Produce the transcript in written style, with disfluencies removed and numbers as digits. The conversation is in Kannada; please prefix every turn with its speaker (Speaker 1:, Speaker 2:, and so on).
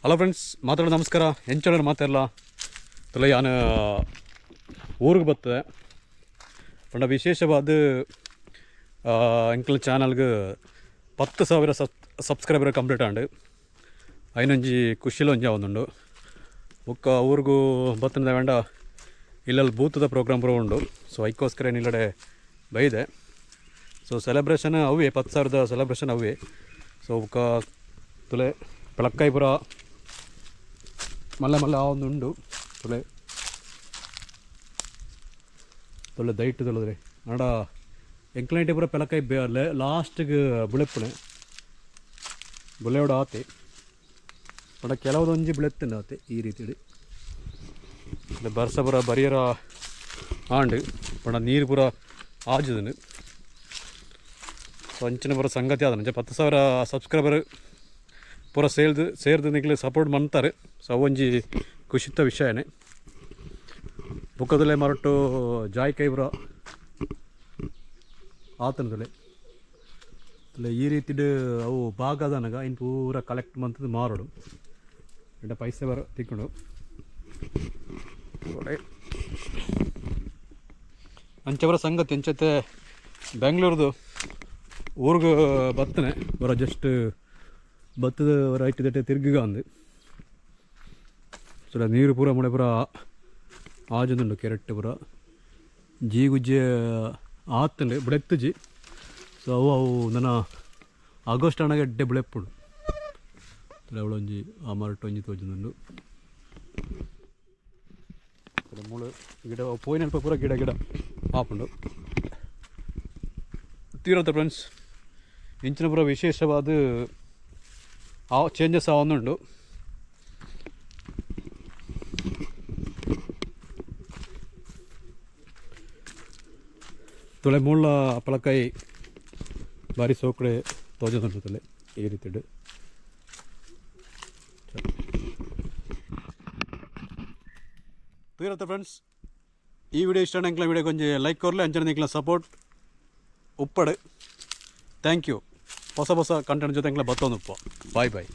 Speaker 1: ಹಲೋ ಫ್ರೆಂಡ್ಸ್, ಮಾತಾಡೋದು ನಮಸ್ಕಾರ. ಎಂಚಳರು ಮಾತಾಡಲ್ಲ ತಲೆ ಯಾನು ಊರಿಗೆ ಬರ್ತದೆ ಪಂಡ ವಿಶೇಷವಾದ ಎಂಕಲ್ ಚಾನಲ್ಗೆ 10,000 ಸಬ್ಸ್ಕ್ರೈಬರ್ ಕಂಪ್ಲೀಟ್ ಆಂಡು ಐನೊಂಜಿ ಖುಷಿಲ ಒಂಜಿ ಆವೊಂದುಂಡು. ಬೊಕ್ಕ ಊರಿಗೂ ಬತ್ತದ ವೇಂಡ ಇಲ್ಲಲ್ಲಿ ಬೂತದ ಪ್ರೋಗ್ರಾಮ್ ಪೂರ ಉಂಡು. ಸೊ ಅದಕ್ಕೋಸ್ಕರ ಏನಿಲ್ಲಡೆ ಬೈದೆ. ಸೊ ಸೆಲೆಬ್ರೇಷನ್ ಅವೇ 10,000 ಸೆಲೆಬ್ರೇಷನ್ ಅವೇ. ಸೊ ಬೊಕ್ಕ ತುಲೆ ಪಳಕ್ಕಾಯಿ ಪೂರ ಮಲ್ಲ ಮಲ್ಲ ಒಂದು ಉಂಡು. ತುಲೆ ತೊಲೆ ದೈಟ್ ತೊಳೆದ್ರಿ ನಾಡ ಎಂಕ್ಲೈಂಟಿ ಪೂರ ಪೆಲಕಾಯಿ ಲಾಸ್ಟಿಗೆ ಬುಳೆಪ್ಪುಣೆ ಬುಲೆಯೋಡ ಆತೆ ಪಂಡ ಕೆಲವೊಂದು ಬಿಳೆತ್ತಿನ ಆತೆ ಈ ರೀತಿ ಬರ್ಸ ಪೂರ ಬರಿಯರ ಆಂಡು ಪಂಡ ನೀರು ಪೂರ ಆಜುದನು. ಸೊ ಅಂಚಿನ ಪೂರ ಸಂಗತಿ ಆದ 10,000 ಸಬ್ಸ್ಕ್ರೈಬರ್ ಪೂರ ಸೇರ್ದು ನಿಗ್ಲಿ ಸಪೋರ್ಟ್ ಮಾಡ್ತಾರೆ. ಸೊ ಅವೊಂಜಿ ಖುಷಿತ ವಿಷಯನೇ. ಬುಕ್ಕದಲ್ಲೇ ಮರಟು ಜಾಯ್ಕಾಯಿ ಪೂರ ಆತನದಲ್ಲೇ ಈ ರೀತಿ ಅವು ಭಾಗದನಗ ಇನ್ನು ಪೂರ ಕಲೆಕ್ಟ್ ಮಂತದ್ದು ಮಾರೋಡು ಎಂಟ ಪೈಸೆ ಬರ ತಿಕ್ಕೊಂಡು ಅಂಚವರ ಸಂಗತಿ ಎಂಚತೆ ಬೆಂಗಳೂರದು ಊರಿಗೆ ಬತ್ತನೆ ಬರೋ ಜಸ್ಟ್ ಬತ್ತದ ರೈಟ್ ದಟ್ಟೆ ತಿರ್ಗಿಗ ಅಂದು ಸೊ ನೀರು ಪೂರ ಮಳೆ ಪೂರ ಆಜುಂಡು ಕೆರೆಟ್ ಪೂರ ಜೀಗುಜ್ಜೆ ಆತಂಡೆ ಬುಳೆತ್ತುಜಿ. ಸೊ ಅವು ನನ್ನ ಆಗಸ್ಟ್ ಹಣಗೆ ಎಡ್ಡೆ ಬುಳೆಪ್ಪುಡು ಅವಳೊಂಜಿ ಆ ಮರಟು ಒಂಜಿ ತೋಜುಂಡು ಮೂಳು ಗಿಡ ಪೋಯಿನಲ್ಪ ಪೂರ ಗಿಡ ಆಪುಂಡು ತೀರತ್ತೆ ಫ್ರೆಂಡ್ಸ್. ಇಂಚಿನ ಪೂರ ವಿಶೇಷವಾದ ಚೇಂಜಸ್ ಆವೊಂದುಂಡು. ತೊಳೆ ಮುಳ್ಳ ಪಳಕಾಯಿ ಬಾರಿ ಸೋಕಡೆ ತೋಜುಂಡು ತೊಲೆ ಈ ರೀತಿ ತೀರತ್ತೆ ಫ್ರೆಂಡ್ಸ್. ಈ ವಿಡಿಯೋ ಇಷ್ಟ ಅಂಕಲ ವಿಡಿಯೋ ಕೊಂಚ ಲೈಕ್ ಕೊರ್ಲೆ ಅಂಚನೆ ನಿಂಕಲ ಸಪೋರ್ಟ್ ಉಪ್ಪಡು. Thank you. ಹೊಸ ಕಂಟೆಂಟ್ ಜೊತೆ ಬತ್ತೊಂದು ಬಾಯ್ ಬಾಯ್.